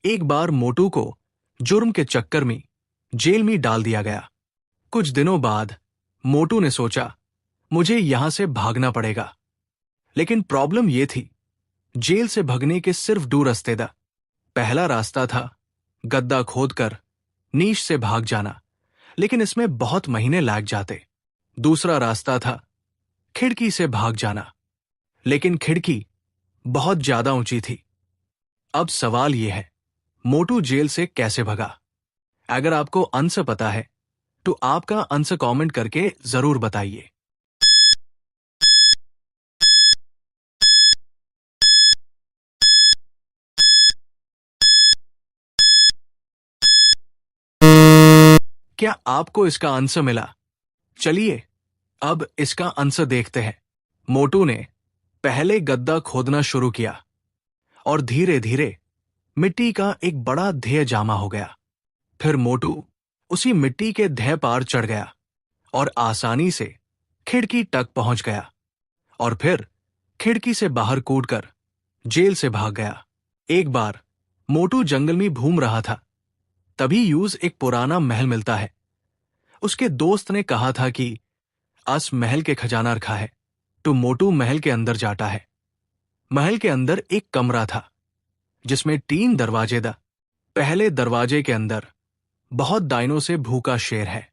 एक बार मोटू को जुर्म के चक्कर में जेल में डाल दिया गया। कुछ दिनों बाद मोटू ने सोचा, मुझे यहां से भागना पड़ेगा। लेकिन प्रॉब्लम यह थी, जेल से भगने के सिर्फ दो रास्ते था। पहला रास्ता था गड्ढा खोदकर नीच से भाग जाना, लेकिन इसमें बहुत महीने लग जाते। दूसरा रास्ता था खिड़की से भाग जाना, लेकिन खिड़की बहुत ज्यादा ऊंची थी। अब सवाल यह है, मोटू जेल से कैसे भगा? अगर आपको आंसर पता है तो आपका आंसर कमेंट करके जरूर बताइए। क्या आपको इसका आंसर मिला? चलिए अब इसका आंसर देखते हैं। मोटू ने पहले गड्ढा खोदना शुरू किया और धीरे धीरे मिट्टी का एक बड़ा ढेर जमा हो गया। फिर मोटू उसी मिट्टी के ढेर पार चढ़ गया और आसानी से खिड़की तक पहुंच गया, और फिर खिड़की से बाहर कूदकर जेल से भाग गया। एक बार मोटू जंगल में घूम रहा था, तभी यूज एक पुराना महल मिलता है। उसके दोस्त ने कहा था कि अस महल के खजाना रखा है, तो मोटू महल के अंदर जाता है। महल के अंदर एक कमरा था जिसमें 3 दरवाजे थे। पहले दरवाजे के अंदर बहुत दाइनों से भूखा शेर है।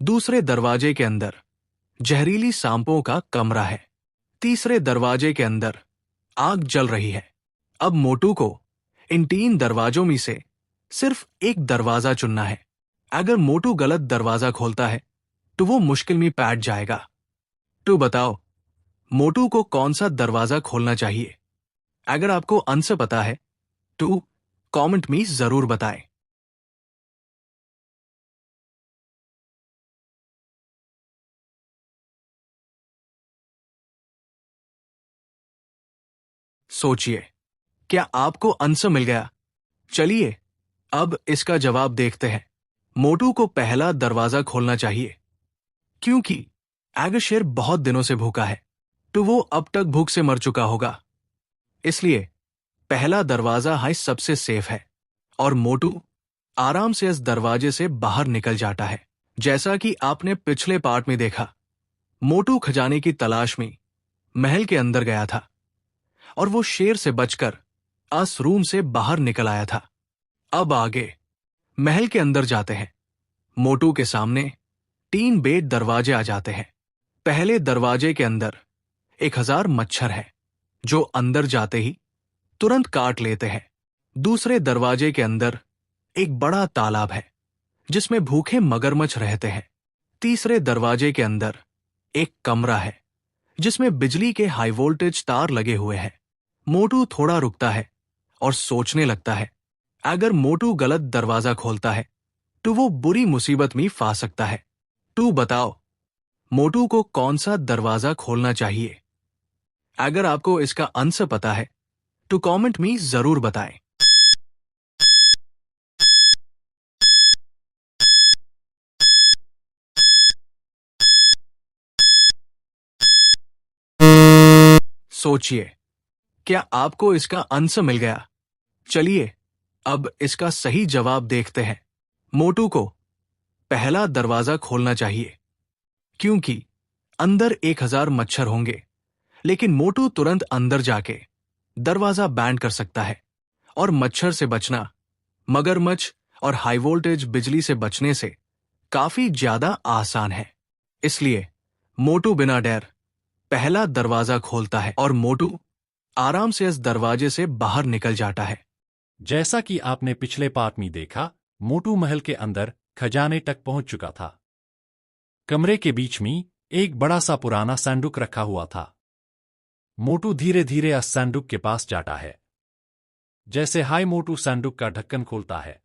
दूसरे दरवाजे के अंदर जहरीली सांपों का कमरा है। तीसरे दरवाजे के अंदर आग जल रही है। अब मोटू को इन 3 दरवाजों में से सिर्फ एक दरवाजा चुनना है। अगर मोटू गलत दरवाजा खोलता है तो वो मुश्किल में पैट जाएगा। तो बताओ, मोटू को कौन सा दरवाजा खोलना चाहिए? अगर आपको आंसर पता है तो कमेंट में जरूर बताएं। सोचिए, क्या आपको आंसर मिल गया? चलिए अब इसका जवाब देखते हैं। मोटू को पहला दरवाजा खोलना चाहिए, क्योंकि अगर शेर बहुत दिनों से भूखा है तो वो अब तक भूख से मर चुका होगा। इसलिए पहला दरवाजा है सबसे सेफ है, और मोटू आराम से इस दरवाजे से बाहर निकल जाता है। जैसा कि आपने पिछले पार्ट में देखा, मोटू खजाने की तलाश में महल के अंदर गया था और वो शेर से बचकर इस रूम से बाहर निकल आया था। अब आगे महल के अंदर जाते हैं। मोटू के सामने 3 बेड दरवाजे आ जाते हैं। पहले दरवाजे के अंदर 1000 मच्छर है, जो अंदर जाते ही तुरंत काट लेते हैं। दूसरे दरवाजे के अंदर एक बड़ा तालाब है जिसमें भूखे मगरमच्छ रहते हैं। तीसरे दरवाजे के अंदर एक कमरा है जिसमें बिजली के हाई वोल्टेज तार लगे हुए हैं। मोटू थोड़ा रुकता है और सोचने लगता है, अगर मोटू गलत दरवाजा खोलता है तो वो बुरी मुसीबत में फंस सकता है। तू बताओ, मोटू को कौन सा दरवाजा खोलना चाहिए? अगर आपको इसका आंसर पता है तो कमेंट में जरूर बताएं। सोचिए, क्या आपको इसका आंसर मिल गया? चलिए अब इसका सही जवाब देखते हैं। मोटू को पहला दरवाजा खोलना चाहिए, क्योंकि अंदर 1000 मच्छर होंगे, लेकिन मोटू तुरंत अंदर जाके दरवाजा बैंड कर सकता है, और मच्छर से बचना मगरमच्छ और हाई वोल्टेज बिजली से बचने से काफी ज्यादा आसान है। इसलिए मोटू बिना डर पहला दरवाजा खोलता है और मोटू आराम से इस दरवाजे से बाहर निकल जाता है। जैसा कि आपने पिछले पार्ट में देखा, मोटू महल के अंदर खजाने तक पहुंच चुका था। कमरे के बीच में एक बड़ा सा पुराना संदूक रखा हुआ था। मोटू धीरे धीरे उस संदूक के पास जाता है। जैसे हाई मोटू संदूक का ढक्कन खोलता है,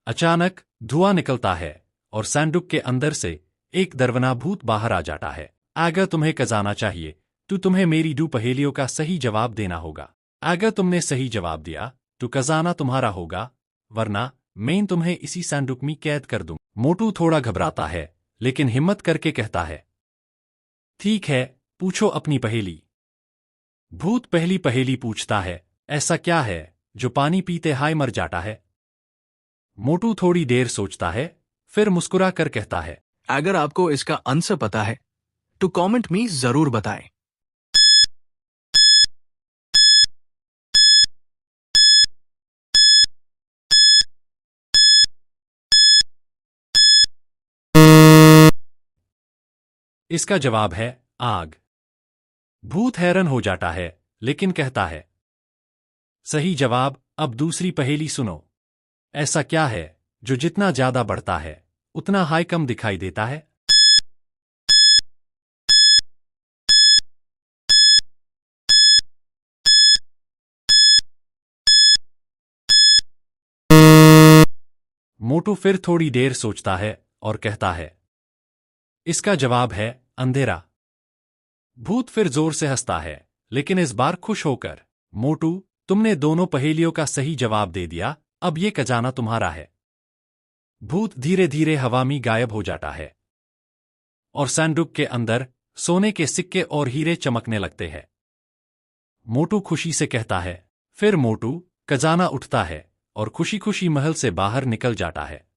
अचानक धुआं निकलता है और संदूक के अंदर से एक दरवना भूत बाहर आ जाता है। अगर तुम्हें खजाना चाहिए तो तुम्हें मेरी 2 पहेलियों का सही जवाब देना होगा। अगर तुमने सही जवाब दिया तो खजाना तुम्हारा होगा, वरना मैं तुम्हें इसी संदूक में कैद कर दूं। मोटू थोड़ा घबराता है, लेकिन हिम्मत करके कहता है, ठीक है, पूछो अपनी पहेली। भूत पहली पहेली पूछता है, ऐसा क्या है जो पानी पीते हाय मर जाता है? मोटू थोड़ी देर सोचता है, फिर मुस्कुरा कर कहता है, अगर आपको इसका आंसर पता है तो कमेंट में जरूर बताएं। इसका जवाब है आग। भूत हैरान हो जाता है, लेकिन कहता है, सही जवाब। अब दूसरी पहेली सुनो। ऐसा क्या है जो जितना ज्यादा बढ़ता है उतना हाई कम दिखाई देता है? मोटू फिर थोड़ी देर सोचता है और कहता है, इसका जवाब है अंधेरा। भूत फिर जोर से हंसता है, लेकिन इस बार खुश होकर। मोटू, तुमने दोनों पहेलियों का सही जवाब दे दिया, अब ये खजाना तुम्हारा है। भूत धीरे धीरे हवा में गायब हो जाता है और सैंडुक के अंदर सोने के सिक्के और हीरे चमकने लगते हैं। मोटू खुशी से कहता है। फिर मोटू खजाना उठता है और खुशी खुशी महल से बाहर निकल जाता है।